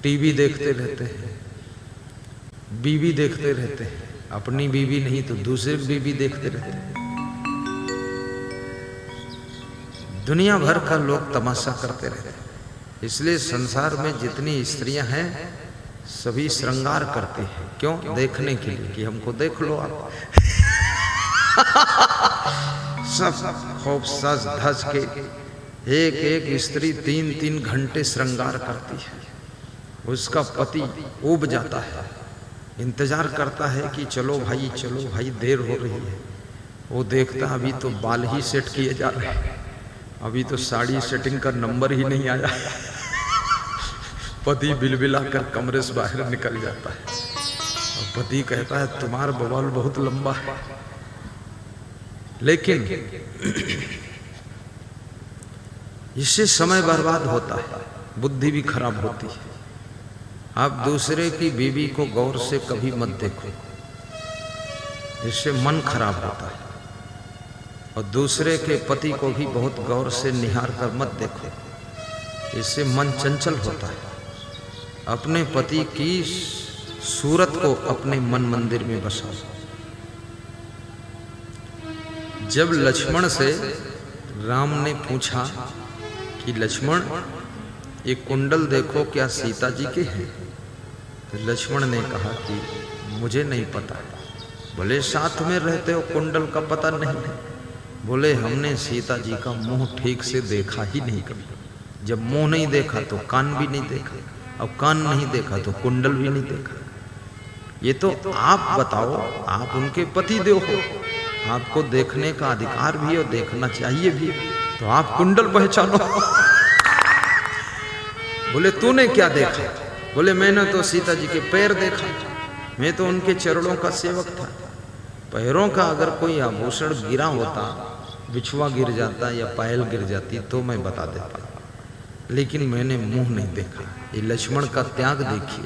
TV देखते रहते हैं, बीवी देखते रहते हैं, अपनी बीवी नहीं तो दूसरी बीवी देखते रहते हैं। दुनिया भर का लोग तमाशा करते रहते हैं। इसलिए संसार में जितनी स्त्रियां हैं सभी श्रृंगार करती हैं। क्यों? देखने के लिए कि हमको देख लो आप। सब खूब सज धज के एक एक स्त्री 3-3 घंटे श्रृंगार करती है। उसका पति ऊब जाता है, इंतजार करता है कि चलो भाई देर हो रही है। वो देखता अभी तो बाल ही सेट किए जा रहे हैं, अभी तो साड़ी सेटिंग का नंबर ही नहीं आया। पति बिलबिला कर कमरे से बाहर निकल जाता है और पति कहता है तुम्हारा बवाल बहुत लंबा है। लेकिन इससे समय बर्बाद होता है, बुद्धि भी खराब होती है। आप दूसरे की बीवी को गौर से कभी मत देखो, इससे मन खराब होता है। और दूसरे के पति को भी बहुत गौर से निहार कर मत देखो, इससे मन चंचल होता है। अपने पति की सूरत को अपने मन मंदिर में बसाओ। जब लक्ष्मण से राम ने पूछा कि लक्ष्मण ये कुंडल देखो क्या सीता जी के हैं, तो लक्ष्मण ने कहा कि मुझे नहीं पता। बोले साथ में रहते हो कुंडल का पता नहीं है? बोले हमने सीता जी का मुंह ठीक से देखा ही नहीं कभी। जब मुंह नहीं देखा तो कान भी नहीं देखा, अब कान नहीं देखा तो कुंडल भी नहीं देखा। ये तो आप बताओ, आप उनके पति देव हो, आपको देखने का अधिकार भी और देखना चाहिए भी, तो आप कुंडल पहचानो। बोले तूने क्या देखा? बोले मैंने तो सीता जी के पैर देखा, मैं तो उनके चरणों का सेवक था। पैरों का अगर कोई आभूषण गिरा होता, बिछुआ गिर जाता या पायल गिर जाती तो मैं बता देता, लेकिन मैंने मुंह नहीं देखा। ये लक्ष्मण का त्याग देखिए।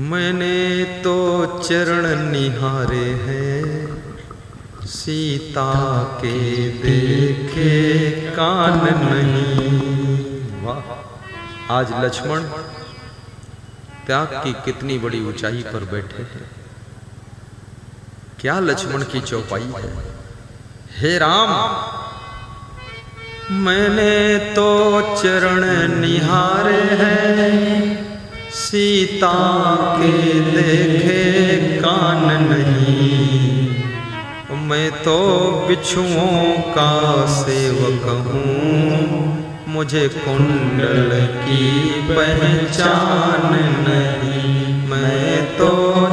मैंने तो चरण निहारे हैं, सीता के देखे कान नहीं। वाह! आज लक्ष्मण त्याग की कितनी बड़ी ऊंचाई पर बैठे हैं। क्या लक्ष्मण की चौपाई है। हे राम, मैंने तो चरण निहारे हैं, सीता के देखे कान नहीं। मैं तो बिच्छुओं का सेवक हूँ, मुझे कुंडल की पहचान नहीं। मैं तो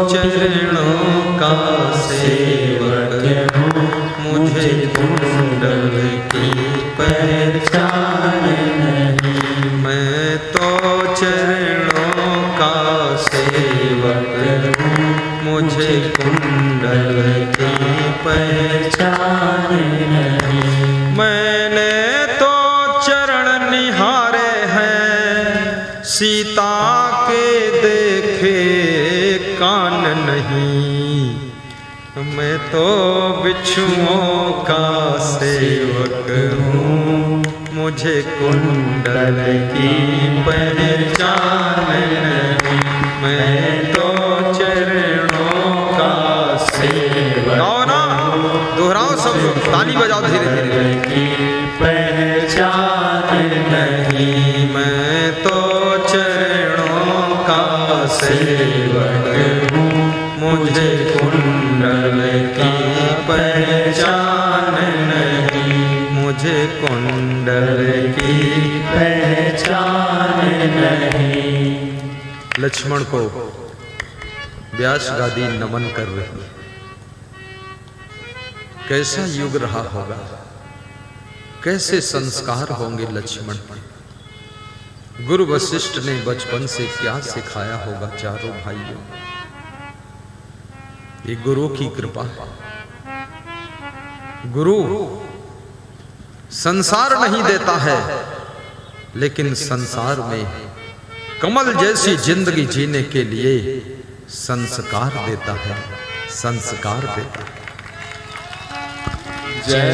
चरणों का सेवक हूँ, मुझे कुंडल की पहचान नहीं। मैं तो चरणों का सेवक हूँ, मुझे कुंडल की पहचान नहीं। मैंने तो चरण निहारे हैं, सीता के देखे कान नहीं। मैं तो बिच्छुओं का सेवक हूँ, मुझे कुंडल की पहचान नहीं। मैं तो चरणों का सेवक। गाओ ना, दोहराओ सब, ताली बजाओ धीरे धीरे। की पहचान नहीं। मैं तो चरणों का सेवक हूँ, मुझे कुंडल की पहचान नहीं। मुझे कुंडल की पहचान नहीं। लक्ष्मण को व्यास गादी नमन कर रही है। कैसा युग रहा होगा, कैसे संस्कार होंगे लक्ष्मण पर। गुरु वशिष्ठ ने बचपन से क्या सिखाया होगा चारों भाइयों। ये गुरु की कृपा है। गुरु संसार नहीं देता है, लेकिन संसार में कमल जैसी जिंदगी जीने के लिए संस्कार देता है, संस्कार देता है। जय।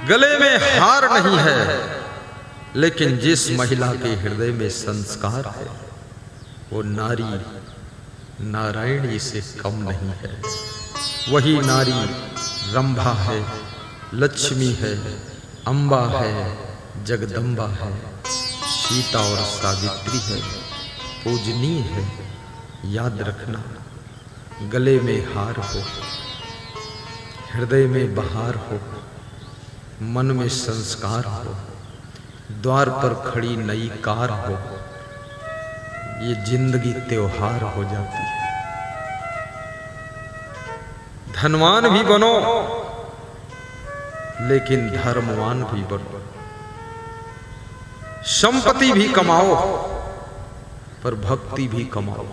गले में हार नहीं है, लेकिन जिस महिला के हृदय में संस्कार है वो नारी नारायणी से कम नहीं है। वही नारी रंभा है, लक्ष्मी है, अम्बा है, जगदम्बा है, सीता और सावित्री है, पूजनीय है। याद रखना, गले में हार हो, हृदय में बहार हो, मन में संस्कार हो, द्वार पर खड़ी नई कार हो, ये जिंदगी त्योहार हो जाती है। धनवान भी बनो, लेकिन धर्मवान भी बनो। संपत्ति भी कमाओ, पर भक्ति भी कमाओ।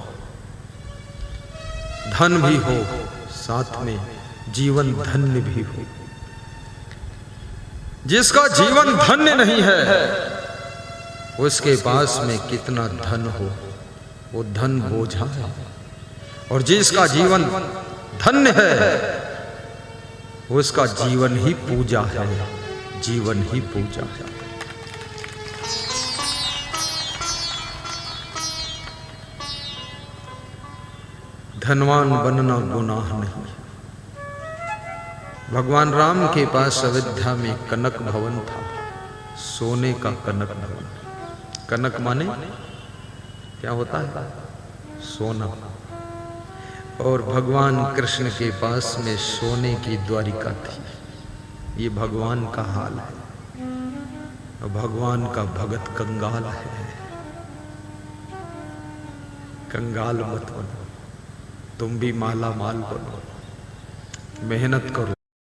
धन भी हो, साथ में जीवन धन्य भी हो। जिसका जीवन धन्य नहीं है, उसके पास में कितना धन हो वो धन बोझा है, और जिसका जीवन धन्य है उसका जीवन ही पूजा है, जीवन ही पूजा है। धनवान बनना गुनाह नहीं। भगवान राम के पास अयोध्या में कनक भवन था, सोने का कनक भवन। कनक माने क्या होता है? सोना। और भगवान कृष्ण के पास में सोने की द्वारिका थी। ये भगवान का हाल है, और भगवान का भगत कंगाल है। कंगाल मत बनो, तुम भी माला माल बनो, मेहनत करो।